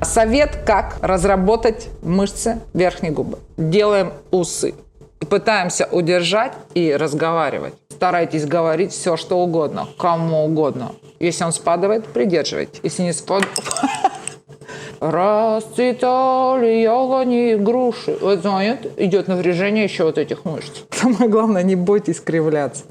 Совет, как разработать мышцы верхней губы. Делаем усы. И пытаемся удержать и разговаривать. Старайтесь говорить все, что угодно, кому угодно. Если он спадает, придерживайте. Если не спадает... Расцветали яблони и груши. Вот знаете, идет напряжение еще вот этих мышц. Самое главное, не бойтесь кривляться.